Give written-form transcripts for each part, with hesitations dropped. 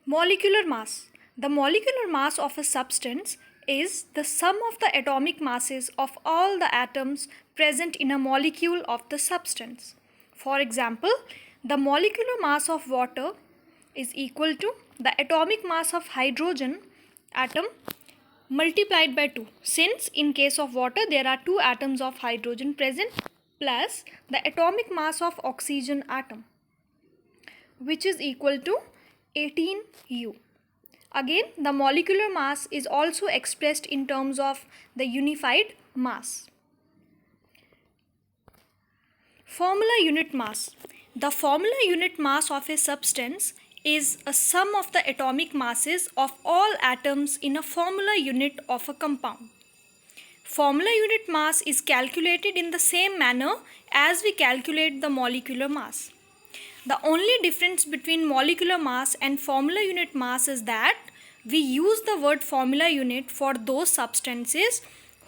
Molecular mass. The molecular mass of a substance is the sum of the atomic masses of all the atoms present in a molecule of the substance. For example, the molecular mass of water is equal to the atomic mass of hydrogen atom multiplied by 2, since in case of water there are 2 atoms of hydrogen present, plus the atomic mass of oxygen atom, which is equal to 18U. Again, the molecular mass is also expressed in terms of the unified mass. Formula unit mass. The formula unit mass of a substance is a sum of the atomic masses of all atoms in a formula unit of a compound. Formula unit mass is calculated in the same manner as we calculate the molecular mass. The only difference between molecular mass and formula unit mass is that we use the word formula unit for those substances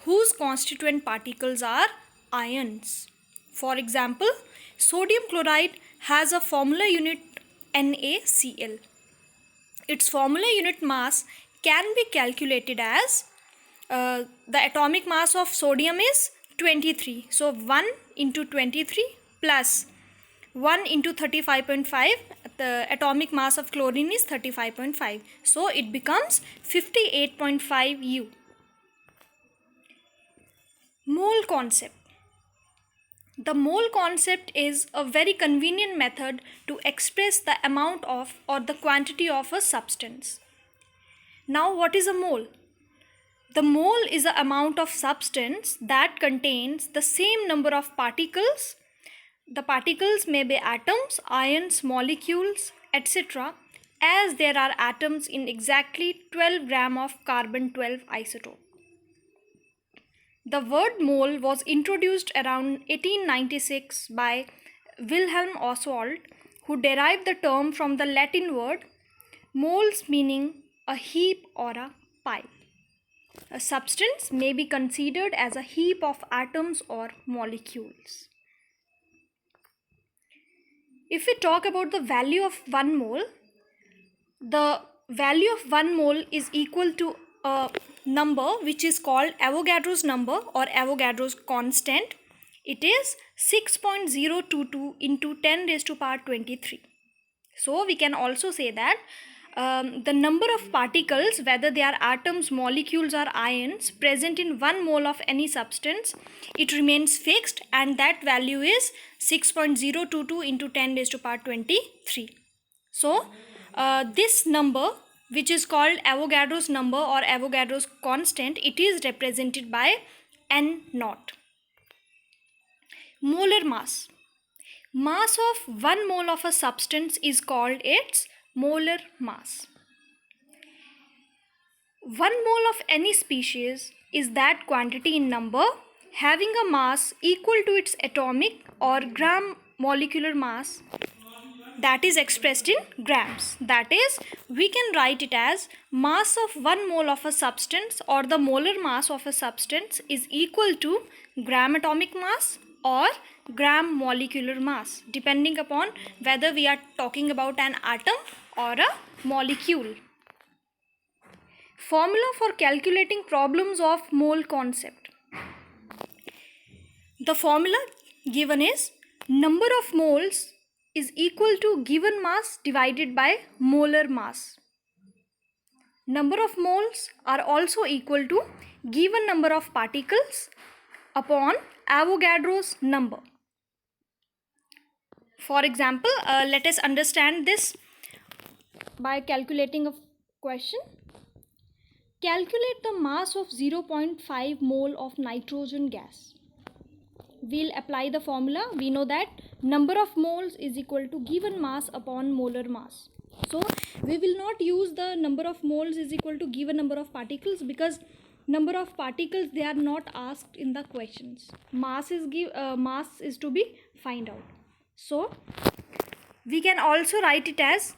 whose constituent particles are ions. For example, sodium chloride has a formula unit NaCl. Its formula unit mass can be calculated as the atomic mass of sodium is 23. So 1 into 23 plus 1 into 35.5, the atomic mass of chlorine is 35.5. So it becomes 58.5 U. Mole concept. The mole concept is a very convenient method to express the amount of or the quantity of a substance. Now, what is a mole? The mole is the amount of substance that contains the same number of particles. The particles may be atoms, ions, molecules, etc., as there are atoms in exactly 12 gram of carbon-12 isotope. The word mole was introduced around 1896 by Wilhelm Oswald, who derived the term from the Latin word moles, meaning a heap or a pile. A substance may be considered as a heap of atoms or molecules. If we talk about the value of 1 mole, the value of 1 mole is equal to a number which is called Avogadro's number or Avogadro's constant. It is 6.022 into 10 raised to power 23. So we can also say that the number of particles, whether they are atoms, molecules or ions, present in 1 mole of any substance, it remains fixed, and that value is 6.022 into 10 raised to power 23. So this number, which is called Avogadro's number or Avogadro's constant, it is represented by N naught. Molar mass. Mass of 1 mole of a substance is called its molar mass. 1 mole of any species is that quantity in number having a mass equal to its atomic or gram molecular mass, that is expressed in grams. That is, we can write it as mass of 1 mole of a substance or the molar mass of a substance is equal to gram atomic mass or gram molecular mass, depending upon whether we are talking about an atom or a molecule. Formula for calculating problems of mole concept. The formula given is number of moles is equal to given mass divided by molar mass. Number of moles are also equal to given number of particles upon Avogadro's number. For example, let us understand this by calculating a question. Calculate the mass of 0.5 mole of nitrogen gas. We'll apply the formula. We know that number of moles is equal to given mass upon molar mass. So we will not use the number of moles is equal to given number of particles, because number of particles, they are not asked in the questions. Mass is to be find out. So we can also write it as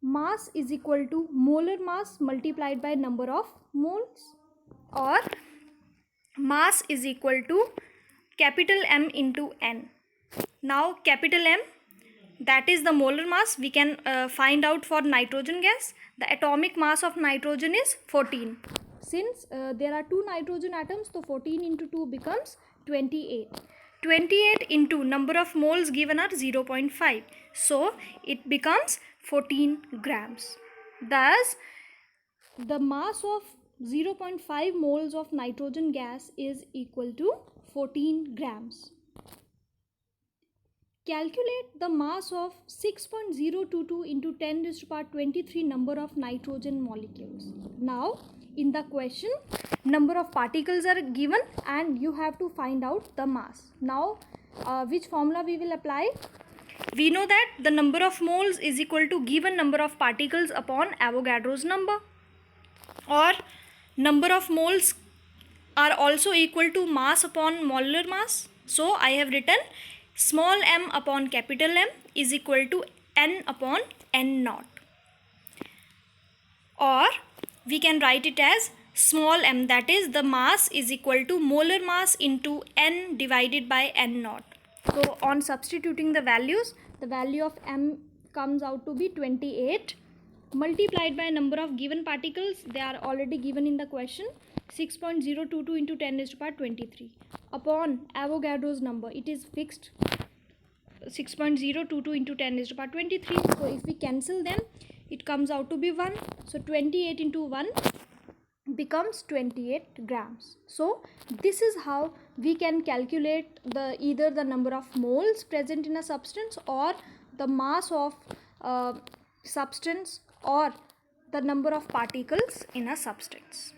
mass is equal to molar mass multiplied by number of moles, or mass is equal to capital M into N. Now capital M, that is the molar mass. We can find out for nitrogen gas. The atomic mass of nitrogen is 14. Since there are 2 nitrogen atoms, so 14 into 2 becomes 28. 28 into number of moles given are 0.5. So it becomes 14 grams. Thus, the mass of 0.5 moles of nitrogen gas is equal to 14 grams. Calculate the mass of 6.022 into 10 raised to power 23 number of nitrogen molecules. Now, in the question, number of particles are given and you have to find out the mass. Now, which formula we will apply? We know that the number of moles is equal to given number of particles upon Avogadro's number, or number of moles are also equal to mass upon molar mass. So I have written small m upon capital M is equal to n upon n naught, or we can write it as small m, that is the mass is equal to molar mass into n divided by n naught. So on substituting the values, the value of m comes out to be 28 multiplied by number of given particles. They are already given in the question, 6.022 into 10 raised to power 23 upon Avogadro's number. It is fixed 6.022 into 10 raised to power 23. So if we cancel them, it comes out to be 1. So 28 into 1 becomes 28 grams. So this is how we can calculate either the number of moles present in a substance, or the mass of substance, or the number of particles in a substance.